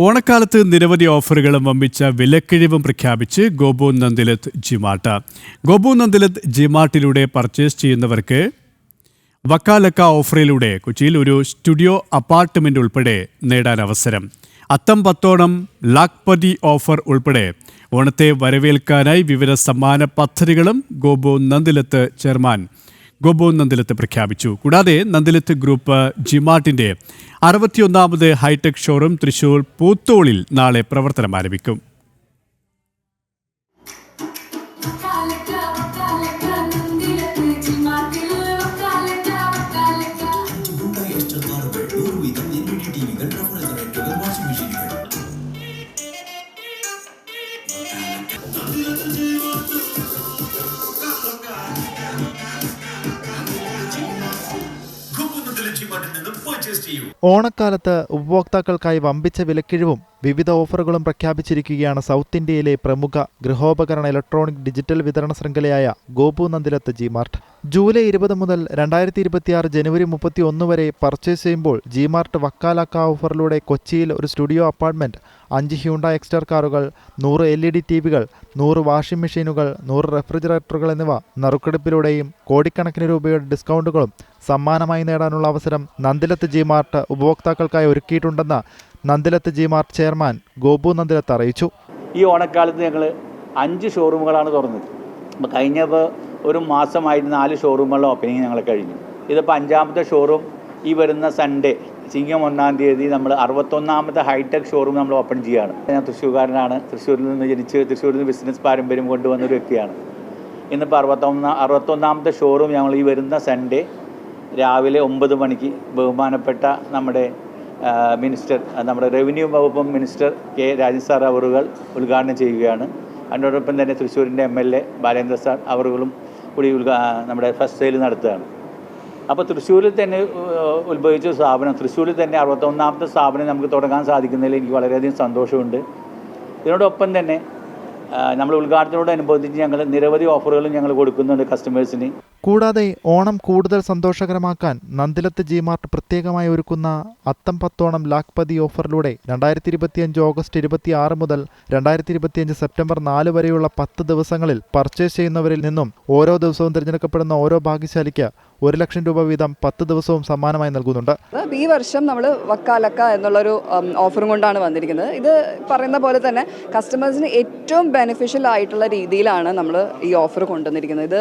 ഓണക്കാലത്ത് നിരവധി ഓഫറുകളും വമ്പിച്ച വിലക്കിഴിവും പ്രഖ്യാപിച്ച് ഗോപു നന്ദിലത്ത് ജിമാർട്ട്. ഗോപു നന്ദിലത്ത് ജിമാർട്ടിലൂടെ പർച്ചേസ് ചെയ്യുന്നവർക്ക് വക്കാലക്ക ഓഫറിലൂടെ കൊച്ചിയിൽ ഒരു സ്റ്റുഡിയോ അപ്പാർട്ട്മെന്റ് ഉൾപ്പെടെ നേടാൻ അവസരം. അത്തം പത്തോണം ലാഖ്പതി ഓഫർ ഉൾപ്പെടെ ഓണത്തെ വരവേൽക്കാനായി വിവിധ സമ്മാന പദ്ധതികളും ഗോപു നന്ദിലത്ത് ചെയർമാൻ ഗോപു നന്ദിലത്ത് പ്രഖ്യാപിച്ചു. കൂടാതെ നന്ദിലത്ത് ഗ്രൂപ്പ് ജിമാർട്ടിന്റെ 61ാമത് ഹൈടെക് ഷോറൂം തൃശൂർ പൂത്തോളിൽ നാളെ പ്രവർത്തനം ആരംഭിക്കും. ഓണക്കാലത്ത് ഉപഭോക്താക്കൾക്കായി വമ്പിച്ച വിലക്കിഴിവും വിവിധ ഓഫറുകളും പ്രഖ്യാപിച്ചിരിക്കുകയാണ് സൗത്ത് ഇന്ത്യയിലെ പ്രമുഖ ഗൃഹോപകരണ ഇലക്ട്രോണിക് ഡിജിറ്റൽ വിതരണ ശൃംഖലയായ ഗോപു നന്ദിലത്ത് ജിമാർട്ട്. ജൂലൈ 20 മുതൽ 2026 ജനുവരി 31 വരെ പർച്ചേസ് ചെയ്യുമ്പോൾ ജിമാർട്ട് വക്കാലക്ക ഓഫറിലൂടെ കൊച്ചിയിൽ ഒരു സ്റ്റുഡിയോ അപ്പാർട്ട്മെന്റ്, 5 ഹ്യുണ്ടായി എക്സ്റ്റർ കാറുകൾ, 100 LED ടിവികൾ, 100 വാഷിംഗ് മെഷീനുകൾ, 100 റെഫ്രിജറേറ്ററുകൾ എന്നിവ നറുക്കെടുപ്പിലൂടെയും കോടിക്കണക്കിന് രൂപയുടെ ഡിസ്കൗണ്ടുകളും സമ്മാനമായി നേടാനുള്ള അവസരം നന്ദിലത്ത് ജിമാർട്ട് ഉപഭോക്താക്കൾക്കായി ഒരുക്കിയിട്ടുണ്ടെന്ന് നന്ദിലത്ത് ജിമാർട്ട് ചെയർമാൻ ഗോപു നന്ദിലത്ത് അറിയിച്ചു. ഈ ഓണക്കാലത്ത് ഞങ്ങൾ 5 ഷോറൂമുകളാണ് തുറന്നത്. അപ്പോൾ കഴിഞ്ഞപ്പോൾ ഒരു മാസമായിട്ട് 4 ഷോറൂമുകളുടെ ഓപ്പണിങ് ഞങ്ങൾ കഴിഞ്ഞു. ഇതിപ്പോൾ 5ാമത്തെ ഷോറൂം ഈ വരുന്ന സൺഡേ ചിങ്ങം 1-ാം തീയതി നമ്മൾ 61ാമത്തെ ഹൈടെക് ഷോറൂം നമ്മൾ ഓപ്പൺ ചെയ്യുകയാണ്. ഞാൻ തൃശ്ശൂർക്കാരനാണ്. തൃശ്ശൂരിൽ നിന്ന് തൃശ്ശൂരിൽ നിന്ന് ബിസിനസ് പാരമ്പര്യം കൊണ്ടുവന്നൊരു വ്യക്തിയാണ്. ഇന്നിപ്പോൾ 61ാമത്തെ ഷോറൂം ഞങ്ങൾ ഈ വരുന്ന സൺഡേ രാവിലെ 9 മണിക്ക് ബഹുമാനപ്പെട്ട നമ്മുടെ മിനിസ്റ്റർ, നമ്മുടെ റവന്യൂ വകുപ്പ് മിനിസ്റ്റർ കെ രാജൻ സാർ അവറുകൾ ഉദ്ഘാടനം ചെയ്യുകയാണ്. അതിനോടൊപ്പം തന്നെ തൃശ്ശൂരിൻ്റെ MLA ബാലേന്ദ്ര സാർ അവറുകളും കൂടി നമ്മുടെ ഫസ്റ്റ് സെയിൽ നടത്തുകയാണ്. അപ്പോൾ തൃശ്ശൂരിൽ തന്നെ ഉത്ഭവിച്ച സ്ഥാപനം, തൃശ്ശൂരിൽ തന്നെ 61ാമത്തെ സ്ഥാപനം നമുക്ക് തുടങ്ങാൻ സാധിക്കുന്നതിൽ എനിക്ക് വളരെയധികം സന്തോഷമുണ്ട്. ഇതിനോടൊപ്പം തന്നെ നമ്മൾ ഉദ്ഘാടനത്തോടനുബന്ധിച്ച് ഞങ്ങൾ നിരവധി ഓഫറുകളും ഞങ്ങൾ കൊടുക്കുന്നുണ്ട് കസ്റ്റമേഴ്സിന്. കൂടാതെ ഓണം കൂടുതൽ സന്തോഷകരമാക്കാൻ നന്ദിലത്ത് ജിമാർട്ട് പ്രത്യേകമായി ഒരുക്കുന്ന അത്തം പത്തോണം ലാഖ്പതി ഓഫറിലൂടെ 2025 ഓഗസ്റ്റ് 26 മുതൽ 2025 സെപ്റ്റംബർ 4 വരെയുള്ള 10 ദിവസങ്ങളിൽ പർച്ചേസ് ചെയ്യുന്നവരിൽ നിന്നും ഓരോ ദിവസവും തിരഞ്ഞെടുക്കപ്പെടുന്ന ഓരോ ഭാഗ്യശാലിക്ക് 1 ലക്ഷം രൂപ വീതം 10 ദിവസവും സമ്മാനമായി നൽകുന്നുണ്ട്. ഈ വർഷം നമ്മൾ വക്കാലക്ക എന്നുള്ളൊരു ഓഫറും കൊണ്ടാണ് വന്നിരിക്കുന്നത്. ഇത് പറയുന്ന പോലെ തന്നെ കസ്റ്റമേഴ്സിന് ഏറ്റവും ബെനിഫിഷ്യൽ ആയിട്ടുള്ള രീതിയിലാണ് നമ്മൾ ഈ ഓഫർ കൊണ്ടുവന്നിരിക്കുന്നത്. ഇത്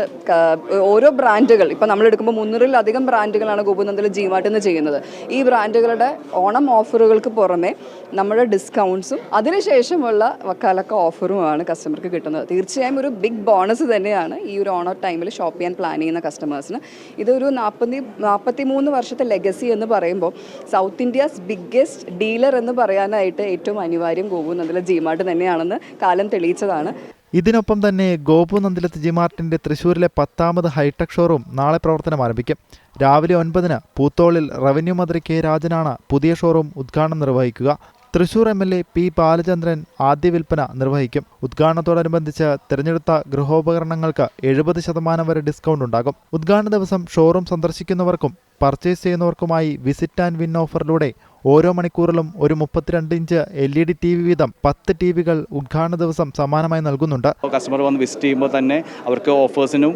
ഓരോ ബ്രാൻഡുകൾ, ഇപ്പം നമ്മൾ എടുക്കുമ്പോൾ 300-ലധികം ബ്രാൻഡുകളാണ് ഗോപു നന്ദിലത്ത് ജിമാർട്ട് എന്ന് ചെയ്യുന്നത്. ഈ ബ്രാൻഡുകളുടെ ഓണം ഓഫറുകൾക്ക് പുറമെ നമ്മുടെ ഡിസ്കൗണ്ട്സും അതിനുശേഷമുള്ള വക്കാലക്ക ഓഫറുമാണ് കസ്റ്റമർക്ക് കിട്ടുന്നത്. തീർച്ചയായും ഒരു ബിഗ് ബോണസ് തന്നെയാണ് ഈ ഒരു ഓണം ടൈമിൽ ഷോപ്പ് ചെയ്യാൻ പ്ലാൻ ചെയ്യുന്ന കസ്റ്റമേഴ്സിന്. ഇതൊരു 43 വർഷത്തെ ലെഗസി എന്ന് പറയുമ്പോൾ സൗത്ത് ഇന്ത്യസ് ബിഗ്ഗസ്റ്റ് ഡീലർ എന്ന് പറയാനായിട്ട് ഏറ്റവും അനിവാര്യം ഗോപു നന്ദിലത്ത് ജിമാർട്ട് തന്നെയാണെന്ന് കാലം തെളിയിച്ചതാണ്. ഇതിനൊപ്പം തന്നെ ഗോപു നന്ദിലത്ത് ജിമാർട്ടിന്റെ തൃശ്ശൂരിലെ 10ാമത് ഹൈടെക് ഷോറൂം നാളെ പ്രവർത്തനം ആരംഭിക്കും. രാവിലെ 9-ന് പൂത്തോളിൽ റവന്യൂ മന്ത്രി കെ രാജനാണ് പുതിയ ഷോറൂം ഉദ്ഘാടനം നിർവഹിക്കുക. തൃശൂർ MLA പി ബാലചന്ദ്രൻ ആദ്യ വിൽപ്പന നിർവഹിക്കും. ഉദ്ഘാടനത്തോടനുബന്ധിച്ച് തിരഞ്ഞെടുത്ത ഗൃഹോപകരണങ്ങൾക്ക് 70% വരെ ഡിസ്കൗണ്ട് ഉണ്ടാകും. ഉദ്ഘാടന ദിവസം ഷോറൂം സന്ദർശിക്കുന്നവർക്കും പർച്ചേസ് ചെയ്യുന്നവർക്കുമായി വിസിറ്റ് ആൻഡ് വിൻ ഓഫറിലൂടെ ഓരോ മണിക്കൂറിലും ഒരു 32 ഇഞ്ച് LED TV വീതം 10 ടിവികൾ ഉദ്ഘാടന ദിവസം സമ്മാനമായി നൽകുന്നുണ്ട്. കസ്റ്റമർ വന്ന് വിസിറ്റ് ചെയ്യുമ്പോൾ തന്നെ അവർക്ക് ഓഫേഴ്സിനും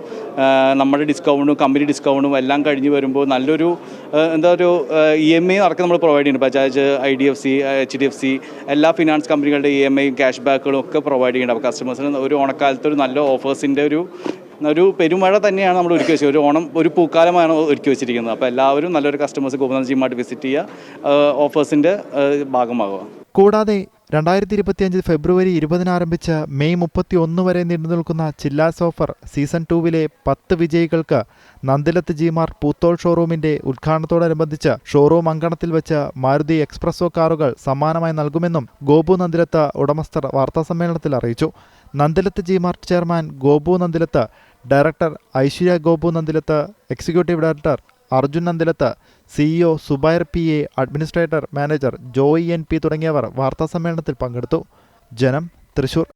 നമ്മുടെ ഡിസ്കൗണ്ടും കമ്പനി ഡിസ്കൗണ്ടും എല്ലാം കഴിഞ്ഞ് വരുമ്പോൾ നല്ലൊരു EMI അടക്കം നമ്മൾ പ്രൊവൈഡ് ചെയ്യുന്നുണ്ട്. ബജാജ്, IDFC, HDFC എല്ലാ ഫിനാൻസ് കമ്പനികളുടെ EMI ക്യാഷ് ബാക്കുകളും ഒക്കെ പ്രൊവൈഡ് ചെയ്യുന്നുണ്ട്. അപ്പോൾ കസ്റ്റമേഴ്സിന് ഒരു ഓണക്കാലത്ത് ഒരു നല്ല ഓഫേഴ്സിൻ്റെ ഒരു പെരുമഴ തന്നെയാണ് നമ്മൾ ഒരുക്കി വെച്ചത്. ഒരു ഓണം ഒരു പൂക്കാലമാണ് ഒരുക്കി വെച്ചിരിക്കുന്നത്. അപ്പോൾ എല്ലാവരും നല്ലൊരു കസ്റ്റമേഴ്സ് ഗോപു നന്ദിലത്ത് ജിമാർട്ട് വിസിറ്റ് ചെയ്യുക, ഓഫേഴ്സിൻ്റെ ഭാഗമാകുക. കൂടാതെ 2025 ഫെബ്രുവരി 20 ആരംഭിച്ച് മെയ് 31 വരെ നീണ്ടു നിൽക്കുന്ന ചില്ലാസ് ഓഫർ സീസൺ 2-വിലെ 10 വിജയികൾക്ക് നന്ദിലത്ത് ജിമാർട്ട് പൂത്തോൾ ഷോറൂമിന്റെ ഉദ്ഘാടനത്തോടനുബന്ധിച്ച് ഷോറൂം അങ്കണത്തിൽ വെച്ച് മാരുതി എക്സ്പ്രസോ കാറുകൾ സമ്മാനമായി നൽകുമെന്നും ഗോപു നന്ദിലത്ത് ഉടമസ്ഥർ വാർത്താസമ്മേളനത്തിൽ അറിയിച്ചു. Nandilath G Mart chairman Gopu Nandilath, director Aishwarya Gopu Nandilath, executive director Arjun Nandilath, CEO Zubair PA, administrator manager Joy NP തുടങ്ങിയവർ വാർത്താസമ്മേളനത്തിൽ പങ്കെടുത്തു. ജനം, തൃശൂർ.